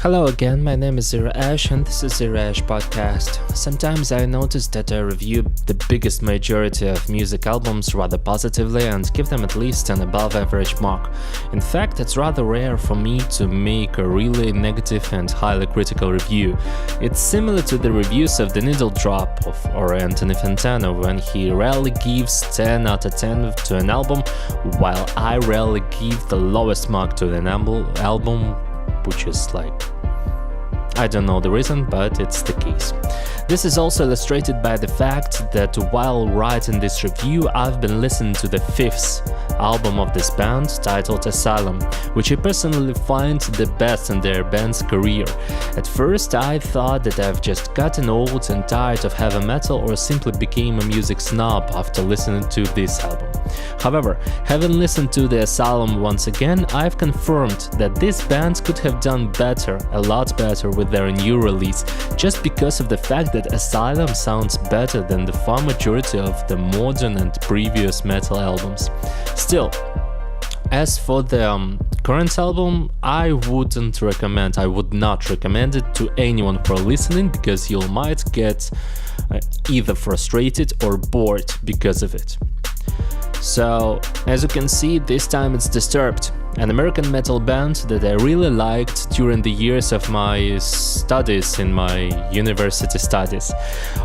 Hello again, my name is Zero Ash and this is Zero Ash Podcast. Sometimes I notice that I review the biggest majority of music albums rather positively and give them at least an above average mark. In fact, it's rather rare for me to make a really negative and highly critical review. It's similar to the reviews of The Needle Drop or Anthony Fantano, when he rarely gives 10 out of 10 to an album, while I rarely give the lowest mark to an album, which is like, I don't know the reason, but it's the case. This is also illustrated by the fact that while writing this review, I've been listening to the fifth album of this band, titled Asylum, which I personally find the best in their band's career. At first I thought that I've just gotten old and tired of heavy metal or simply became a music snob after listening to this album. However, having listened to the Asylum once again, I've confirmed that this band could have done better, a lot better with their new release, just because of the fact that Asylum sounds better than the far majority of the modern and previous metal albums. Still, as for the current album, I would not recommend it to anyone for listening, because you might get either frustrated or bored because of it. So, as you can see, this time it's Disturbed, an American metal band that I really liked during the years of my studies in my university studies,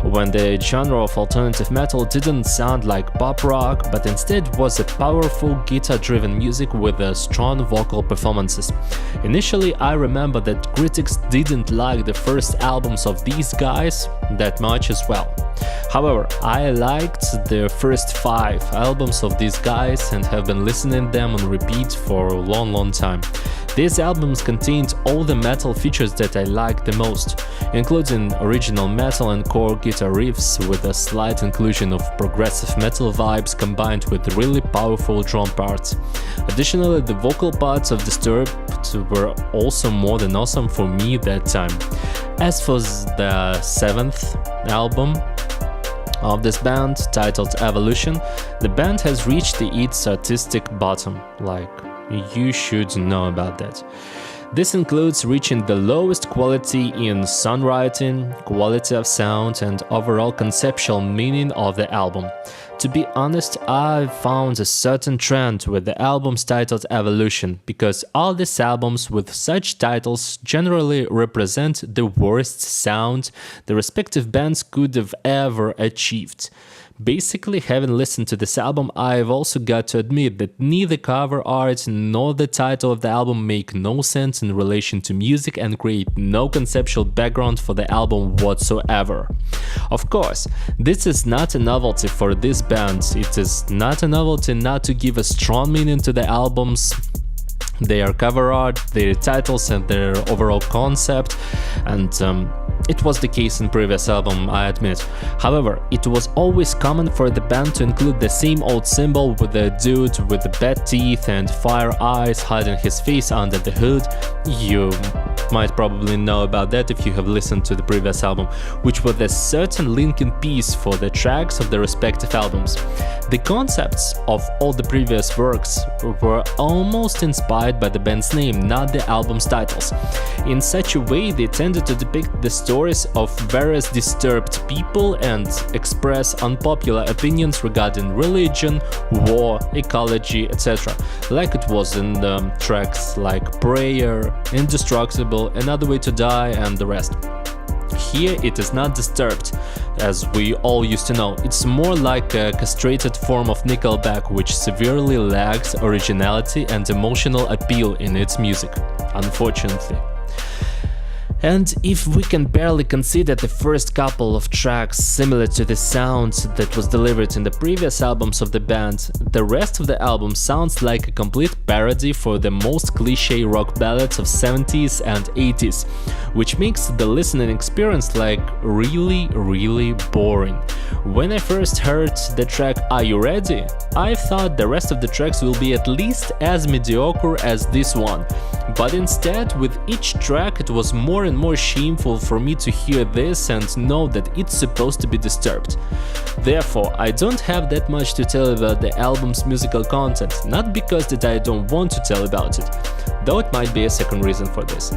when the genre of alternative metal didn't sound like pop rock, but instead was a powerful guitar-driven music with strong vocal performances. Initially, I remember that critics didn't like the first albums of these guys that much as well. However, I liked the first 5 albums of these guys and have been listening them on repeat for a long time. These albums contained all the metal features that I liked the most, including original metal and core guitar riffs with a slight inclusion of progressive metal vibes combined with really powerful drum parts. Additionally, the vocal parts of Disturbed were also more than awesome for me that time. As for the 7th album of this band, titled Evolution, the band has reached its artistic bottom, like, you should know about that. This includes reaching the lowest quality in songwriting, quality of sound, and overall conceptual meaning of the album. To be honest, I've found a certain trend with the albums titled Evolution, because all these albums with such titles generally represent the worst sound the respective bands could have ever achieved. Basically, having listened to this album, I've also got to admit that neither cover art nor the title of the album make no sense in relation to music and create no conceptual background for the album whatsoever. Of course, this is not a novelty for this band. It is not a novelty not to give a strong meaning to the albums, their cover art, their titles and their overall concept, and it was the case in previous album, I admit. However, it was always common for the band to include the same old symbol with the dude with the bad teeth and fire eyes hiding his face under the hood. You might probably know about that if you have listened to the previous album, which was a certain linking piece for the tracks of the respective albums. The concepts of all the previous works were almost inspired by the band's name, not the album's titles. In such a way, they tended to depict the stories of various disturbed people and express unpopular opinions regarding religion, war, ecology, etc., like it was in the tracks like Prayer, Indestructible, Another Way to Die, and the rest. Here it is not Disturbed, as we all used to know. It's more like a castrated form of Nickelback, which severely lacks originality and emotional appeal in its music, unfortunately. And if we can barely consider the first couple of tracks similar to the sound that was delivered in the previous albums of the band, the rest of the album sounds like a complete parody for the most cliché rock ballads of 70s and 80s, which makes the listening experience like really boring. When I first heard the track Are You Ready?, I thought the rest of the tracks will be at least as mediocre as this one, but instead with each track it was more and more shameful for me to hear this and know that it's supposed to be Disturbed. Therefore, I don't have that much to tell about the album's musical content, not because that I don't want to tell about it, though it might be a second reason for this.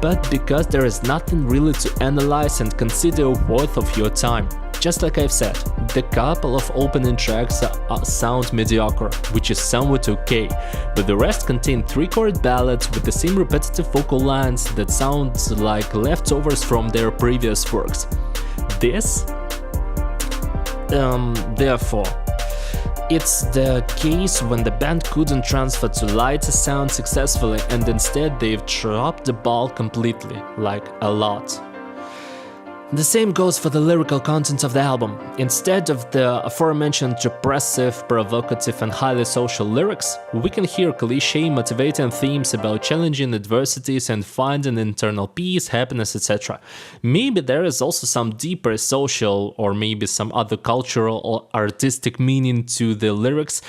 But because there is nothing really to analyze and consider worth of your time. Just like I've said, the couple of opening tracks sound mediocre, which is somewhat okay, but the rest contain 3-chord ballads with the same repetitive vocal lines that sound like leftovers from their previous works. This, therefore, it's the case when the band couldn't transfer to lighter sound successfully and instead they've dropped the ball completely, like a lot. The same goes for the lyrical content of the album. Instead of the aforementioned depressive, provocative and highly social lyrics, we can hear cliché motivating themes about challenging adversities and finding internal peace, happiness, etc. Maybe there is also some deeper social or maybe some other cultural or artistic meaning to the lyrics,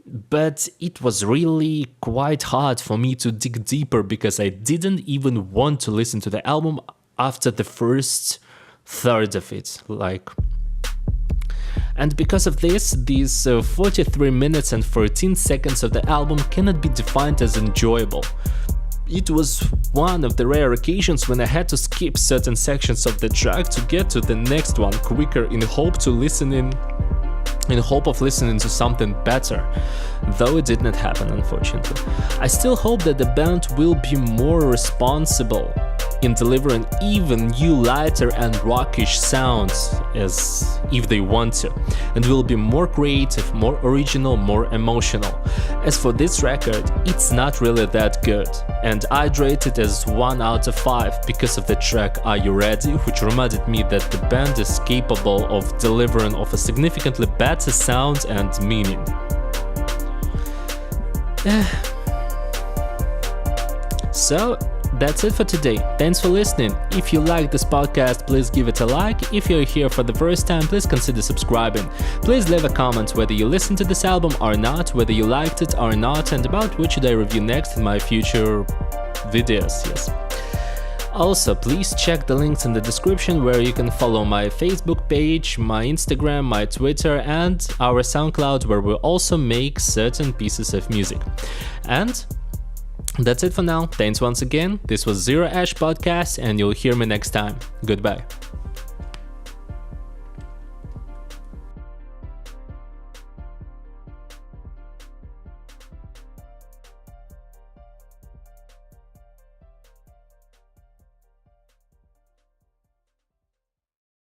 but it was really quite hard for me to dig deeper because I didn't even want to listen to the album after the first third of it, and because of this, these 43 minutes and 14 seconds of the album cannot be defined as enjoyable. It was one of the rare occasions when I had to skip certain sections of the track to get to the next one quicker in hope of listening to something better, though it did not happen, unfortunately. I still hope that the band will be more responsible in delivering even new lighter and rockish sounds as if they want to, and will be more creative, more original, more emotional. As for this record, it's not really that good, and I'd rate it as 1 out of 5 because of the track Are You Ready, which reminded me that the band is capable of delivering of a significantly better sound and meaning. So that's it for today. Thanks for listening. If you like this podcast, please give it a like. If you're here for the first time, please consider subscribing. Please leave a comment whether you listened to this album or not, whether you liked it or not, and about what should I review next in my future videos. Yes. Also, please check the links in the description where you can follow my Facebook page, my Instagram, my Twitter, and our SoundCloud where we also make certain pieces of music. And that's it for now. Thanks once again. This was Zero Ash Podcast, and you'll hear me next time. Goodbye.